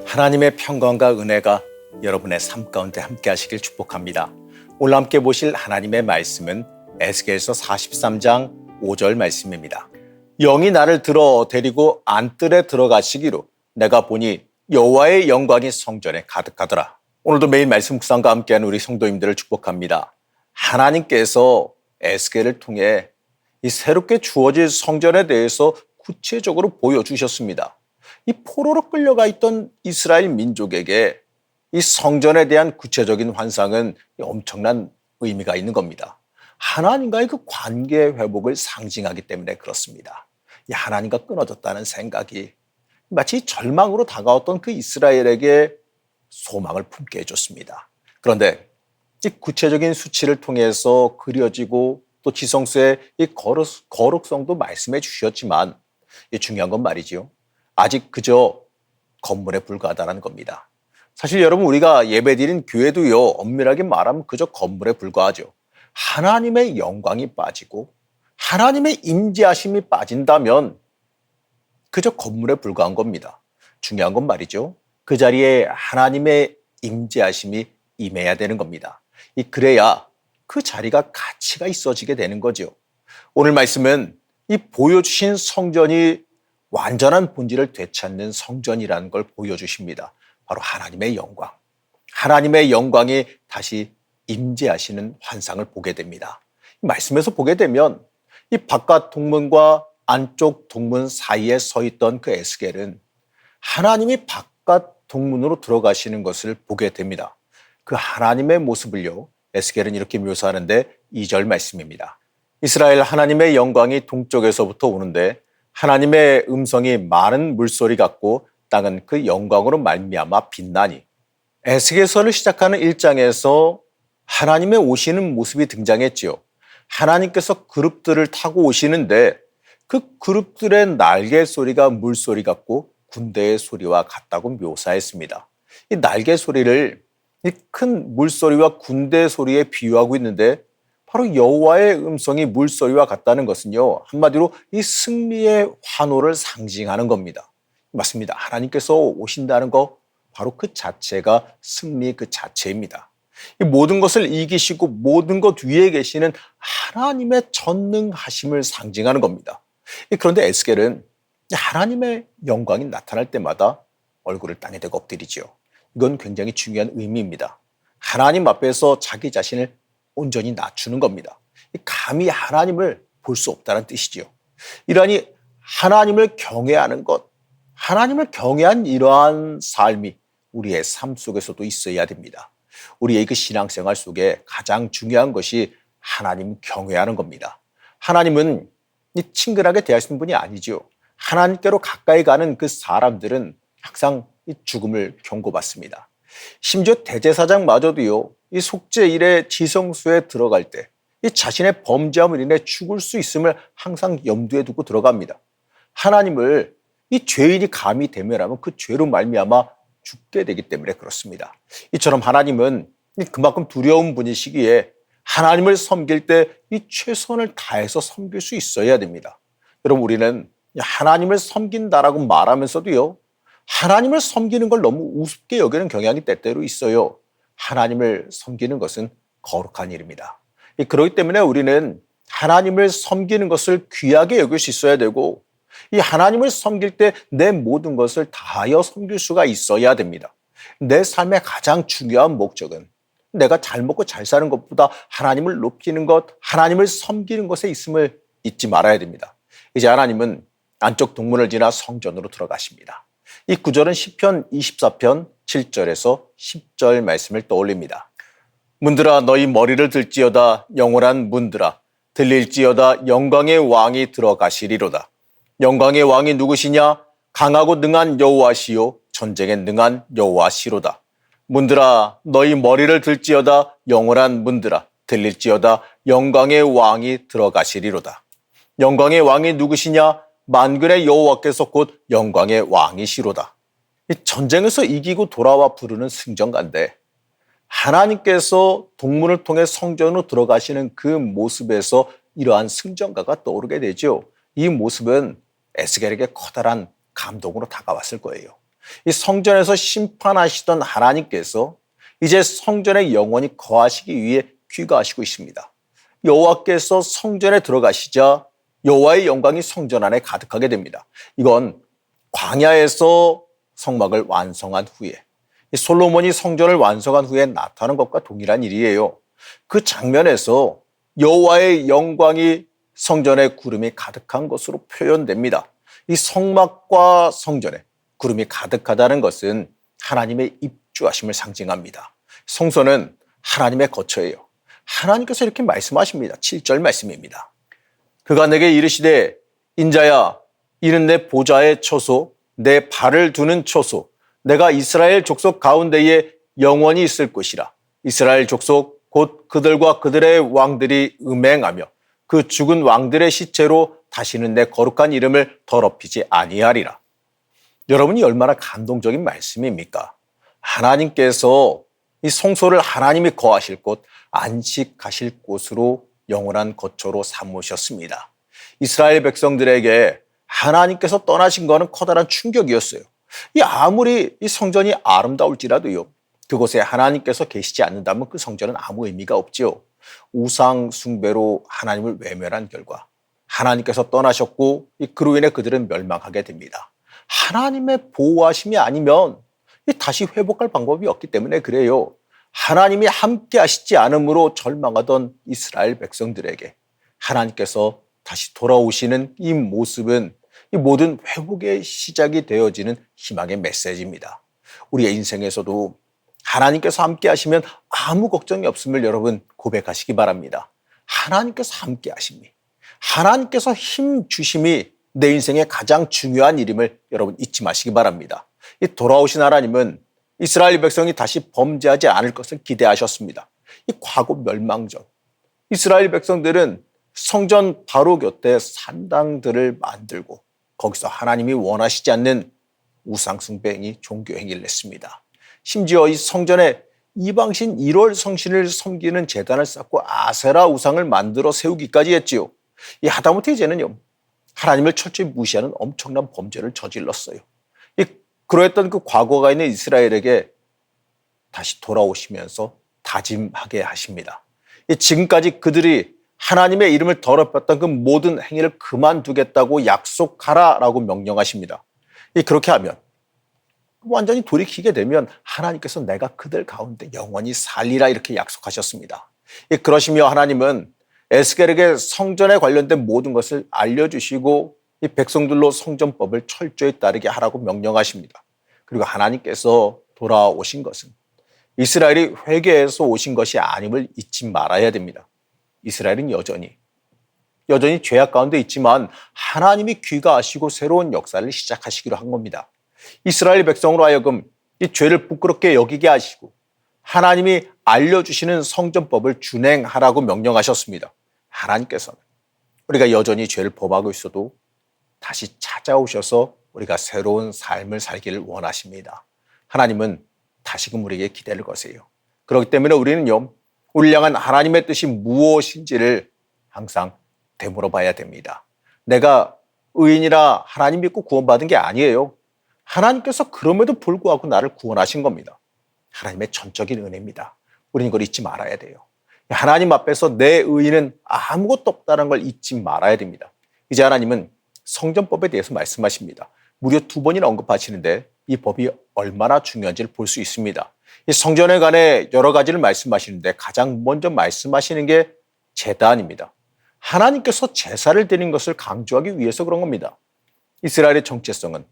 하나님의 평강과 은혜가 여러분의 삶 가운데 함께 하시길 축복합니다. 오늘 함께 보실 하나님의 말씀은 에스겔서 43장 5절 말씀입니다. 영이 나를 들어 데리고 안뜰에 들어가시기로 내가 보니 여호와의 영광이 성전에 가득하더라. 오늘도 매일 말씀 묵상과 함께하는 우리 성도님들을 축복합니다. 하나님께서 에스겔을 통해 이 새롭게 주어질 성전에 대해서 구체적으로 보여주셨습니다. 이 포로로 끌려가 있던 이스라엘 민족에게 이 성전에 대한 구체적인 환상은 엄청난 의미가 있는 겁니다. 하나님과의 그 관계 회복을 상징하기 때문에 그렇습니다. 이 하나님과 끊어졌다는 생각이 마치 절망으로 다가왔던 그 이스라엘에게 소망을 품게 해줬습니다. 그런데 이 구체적인 수치를 통해서 그려지고 또 지성소의 이 거룩성도 말씀해 주셨지만 이 중요한 건 말이죠. 아직 그저 건물에 불과하다는 겁니다. 사실 여러분 우리가 예배드린 교회도요, 엄밀하게 말하면 그저 건물에 불과하죠. 하나님의 영광이 빠지고 하나님의 임재하심이 빠진다면 그저 건물에 불과한 겁니다. 중요한 건 말이죠. 그 자리에 하나님의 임재하심이 임해야 되는 겁니다. 그래야 그 자리가 가치가 있어지게 되는 거죠. 오늘 말씀은 이 보여주신 성전이 완전한 본질을 되찾는 성전이라는 걸 보여주십니다. 바로 하나님의 영광. 하나님의 영광이 다시 임재하시는 환상을 보게 됩니다. 이 말씀에서 보게 되면 이 바깥 동문과 안쪽 동문 사이에 서 있던 그 에스겔은 하나님이 바깥 동문으로 들어가시는 것을 보게 됩니다. 그 하나님의 모습을요, 에스겔은 이렇게 묘사하는데 2절 말씀입니다. 이스라엘 하나님의 영광이 동쪽에서부터 오는데 하나님의 음성이 많은 물소리 같고 땅은 그 영광으로 말미암아 빛나니. 에스겔서를 시작하는 1장에서 하나님의 오시는 모습이 등장했지요. 하나님께서 그룹들을 타고 오시는데 그 그룹들의 날개 소리가 물소리 같고 군대의 소리와 같다고 묘사했습니다. 이 날개 소리를 이 큰 물소리와 군대 소리에 비유하고 있는데 바로 여호와의 음성이 물소리와 같다는 것은요, 한마디로 이 승리의 환호를 상징하는 겁니다. 맞습니다. 하나님께서 오신다는 것, 바로 그 자체가 승리 그 자체입니다. 이 모든 것을 이기시고 모든 것 위에 계시는 하나님의 전능하심을 상징하는 겁니다. 그런데 에스겔은 하나님의 영광이 나타날 때마다 얼굴을 땅에 대고 엎드리죠. 이건 굉장히 중요한 의미입니다. 하나님 앞에서 자기 자신을 온전히 낮추는 겁니다. 감히 하나님을 볼 수 없다는 뜻이죠. 이러하니 하나님을 경외하는 것, 하나님을 경외한 이러한 삶이 우리의 삶 속에서도 있어야 됩니다. 우리의 그 신앙생활 속에 가장 중요한 것이 하나님 경외하는 겁니다. 하나님은 친근하게 대하시는 분이 아니죠. 하나님께로 가까이 가는 그 사람들은 항상 이 죽음을 경고받습니다. 심지어 대제사장마저도요, 이 속죄일에 지성소에 들어갈 때 이 자신의 범죄함을 인해 죽을 수 있음을 항상 염두에 두고 들어갑니다. 하나님을 이 죄인이 감히 대면하면 그 죄로 말미암아 죽게 되기 때문에 그렇습니다. 이처럼 하나님은 그만큼 두려운 분이시기에 하나님을 섬길 때 이 최선을 다해서 섬길 수 있어야 됩니다. 여러분 우리는 하나님을 섬긴다라고 말하면서도요, 하나님을 섬기는 걸 너무 우습게 여기는 경향이 때때로 있어요. 하나님을 섬기는 것은 거룩한 일입니다. 그렇기 때문에 우리는 하나님을 섬기는 것을 귀하게 여길 수 있어야 되고, 이 하나님을 섬길 때 내 모든 것을 다하여 섬길 수가 있어야 됩니다. 내 삶의 가장 중요한 목적은 내가 잘 먹고 잘 사는 것보다 하나님을 높이는 것, 하나님을 섬기는 것에 있음을 잊지 말아야 됩니다. 이제 하나님은 안쪽 동문을 지나 성전으로 들어가십니다. 이 구절은 시편 24편 7절에서 10절 말씀을 떠올립니다. 문들아 너희 머리를 들지어다 영원한 문들아 들릴지어다 영광의 왕이 들어가시리로다. 영광의 왕이 누구시냐? 강하고 능한 여호와시요 전쟁에 능한 여호와시로다. 문들아 너희 머리를 들지어다 영원한 문들아 들릴지어다 영광의 왕이 들어가시리로다. 영광의 왕이 누구시냐? 만군의 여호와께서 곧 영광의 왕이시로다. 이 전쟁에서 이기고 돌아와 부르는 승전가인데 하나님께서 동문을 통해 성전으로 들어가시는 그 모습에서 이러한 승전가가 떠오르게 되죠. 이 모습은 에스겔에게 커다란 감동으로 다가왔을 거예요. 이 성전에서 심판하시던 하나님께서 이제 성전에 영원히 거하시기 위해 귀가하시고 있습니다. 여호와께서 성전에 들어가시자 여호와의 영광이 성전 안에 가득하게 됩니다. 이건 광야에서 성막을 완성한 후에 솔로몬이 성전을 완성한 후에 나타난 것과 동일한 일이에요. 그 장면에서 여호와의 영광이 성전에 구름이 가득한 것으로 표현됩니다. 이 성막과 성전에 구름이 가득하다는 것은 하나님의 입주하심을 상징합니다. 성소는 하나님의 거처예요. 하나님께서 이렇게 말씀하십니다. 7절 말씀입니다. 그가 내게 이르시되 인자야 이는 내 보좌의 처소 내 발을 두는 처소 내가 이스라엘 족속 가운데에 영원히 있을 것이라. 이스라엘 족속 곧 그들과 그들의 왕들이 음행하며 그 죽은 왕들의 시체로 다시는 내 거룩한 이름을 더럽히지 아니하리라. 여러분이 얼마나 감동적인 말씀입니까? 하나님께서 이 성소를 하나님이 거하실 곳, 안식하실 곳으로 영원한 거처로 삼으셨습니다. 이스라엘 백성들에게 하나님께서 떠나신 것은 커다란 충격이었어요. 아무리 이 성전이 아름다울지라도요, 그곳에 하나님께서 계시지 않는다면 그 성전은 아무 의미가 없지요. 우상 숭배로 하나님을 외면한 결과 하나님께서 떠나셨고 그로 인해 그들은 멸망하게 됩니다. 하나님의 보호하심이 아니면 다시 회복할 방법이 없기 때문에 그래요. 하나님이 함께 하시지 않으므로 절망하던 이스라엘 백성들에게 하나님께서 다시 돌아오시는 이 모습은 이 모든 회복의 시작이 되어지는 희망의 메시지입니다. 우리의 인생에서도 하나님께서 함께 하시면 아무 걱정이 없음을 여러분 고백하시기 바랍니다. 하나님께서 함께 하심이, 하나님께서 힘 주심이 내 인생의 가장 중요한 일임을 여러분 잊지 마시기 바랍니다. 이 돌아오신 하나님은 이스라엘 백성이 다시 범죄하지 않을 것을 기대하셨습니다. 이 과거 멸망 전 이스라엘 백성들은 성전 바로 곁에 산당들을 만들고 거기서 하나님이 원하시지 않는 우상 숭배행위, 종교 행위를 했습니다. 심지어 이 성전에 이방신 1월 성신을 섬기는 제단을 쌓고 아세라 우상을 만들어 세우기까지 했지요. 이 하다못해 이제는요, 하나님을 철저히 무시하는 엄청난 범죄를 저질렀어요. 그러했던 그 과거가 있는 이스라엘에게 다시 돌아오시면서 다짐하게 하십니다. 지금까지 그들이 하나님의 이름을 더럽혔던 그 모든 행위를 그만두겠다고 약속하라라고 명령하십니다. 그렇게 하면 완전히 돌이키게 되면 하나님께서 내가 그들 가운데 영원히 살리라 이렇게 약속하셨습니다. 그러시며 하나님은 에스겔에게 성전에 관련된 모든 것을 알려주시고 이 백성들로 성전법을 철저히 따르게 하라고 명령하십니다. 그리고 하나님께서 돌아오신 것은 이스라엘이 회개해서 오신 것이 아님을 잊지 말아야 됩니다. 이스라엘은 여전히 죄악 가운데 있지만 하나님이 귀가하시고 새로운 역사를 시작하시기로 한 겁니다. 이스라엘 백성으로 하여금 이 죄를 부끄럽게 여기게 하시고 하나님이 알려주시는 성전법을 준행하라고 명령하셨습니다. 하나님께서는 우리가 여전히 죄를 범하고 있어도 다시 찾아오셔서 우리가 새로운 삶을 살기를 원하십니다. 하나님은 다시금 우리에게 기대를 거세요. 그렇기 때문에 우리는요, 우리를 향한 하나님의 뜻이 무엇인지를 항상 되물어 봐야 됩니다. 내가 의인이라 하나님 믿고 구원받은 게 아니에요. 하나님께서 그럼에도 불구하고 나를 구원하신 겁니다. 하나님의 전적인 은혜입니다. 우리는 이걸 잊지 말아야 돼요. 하나님 앞에서 내 의의는 아무것도 없다는 걸 잊지 말아야 됩니다. 이제 하나님은 성전법에 대해서 말씀하십니다. 무려 2번이나 언급하시는데 이 법이 얼마나 중요한지를 볼 수 있습니다. 이 성전에 관해 여러 가지를 말씀하시는데 가장 먼저 말씀하시는 게 제단입니다. 하나님께서 제사를 드리는 것을 강조하기 위해서 그런 겁니다. 이스라엘의 정체성은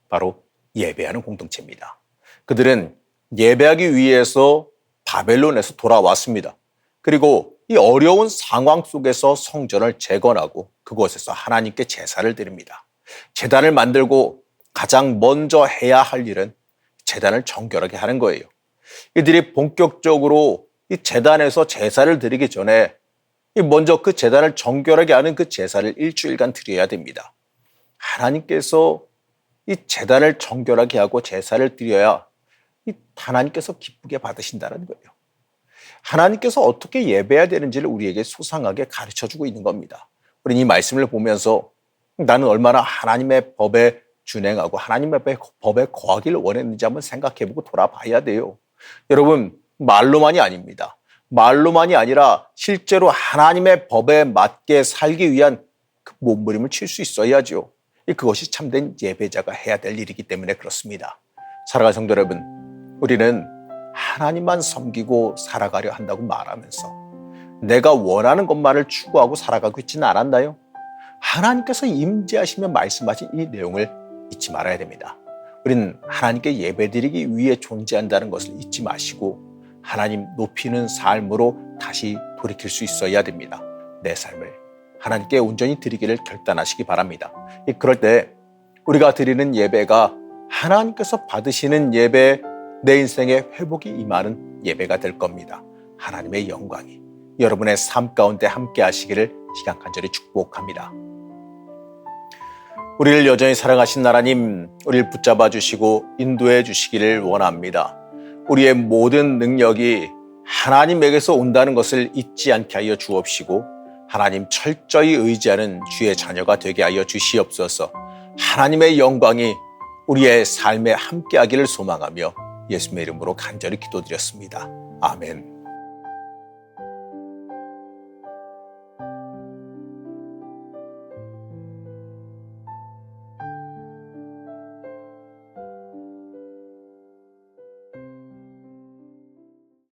바로 예배하는 공동체입니다. 그들은 예배하기 위해서 바벨론에서 돌아왔습니다. 그리고 이 어려운 상황 속에서 성전을 재건하고 그곳에서 하나님께 제사를 드립니다. 제단을 만들고 가장 먼저 해야 할 일은 제단을 정결하게 하는 거예요. 이들이 본격적으로 이 제단에서 제사를 드리기 전에 먼저 그 제단을 정결하게 하는 그 제사를 일주일간 드려야 됩니다. 하나님께서 이 제단을 정결하게 하고 제사를 드려야 하나님께서 기쁘게 받으신다는 거예요. 하나님께서 어떻게 예배해야 되는지를 우리에게 소상하게 가르쳐주고 있는 겁니다. 우리는 이 말씀을 보면서 나는 얼마나 하나님의 법에 준행하고 하나님의 법에 거하기를 원했는지 한번 생각해보고 돌아봐야 돼요. 여러분, 말로만이 아닙니다. 말로만이 아니라 실제로 하나님의 법에 맞게 살기 위한 그 몸부림을 칠 수 있어야죠. 그것이 참된 예배자가 해야 될 일이기 때문에 그렇습니다. 사랑하는 성도 여러분, 우리는 하나님만 섬기고 살아가려 한다고 말하면서 내가 원하는 것만을 추구하고 살아가고 있지는 않았나요? 하나님께서 임재하시며 말씀하신 이 내용을 잊지 말아야 됩니다. 우리는 하나님께 예배드리기 위해 존재한다는 것을 잊지 마시고 하나님 높이는 삶으로 다시 돌이킬 수 있어야 됩니다. 내 삶을 하나님께 온전히 드리기를 결단하시기 바랍니다. 그럴 때 우리가 드리는 예배가 하나님께서 받으시는 예배, 내 인생의 회복이 임하는 예배가 될 겁니다. 하나님의 영광이 여러분의 삶 가운데 함께 하시기를 시간 간절히 축복합니다. 우리를 여전히 사랑하신 하나님, 우리를 붙잡아 주시고 인도해 주시기를 원합니다. 우리의 모든 능력이 하나님에게서 온다는 것을 잊지 않게 하여 주옵시고 하나님 철저히 의지하는 주의 자녀가 되게 하여 주시옵소서. 하나님의 영광이 우리의 삶에 함께하기를 소망하며 예수님의 이름으로 간절히 기도드렸습니다. 아멘.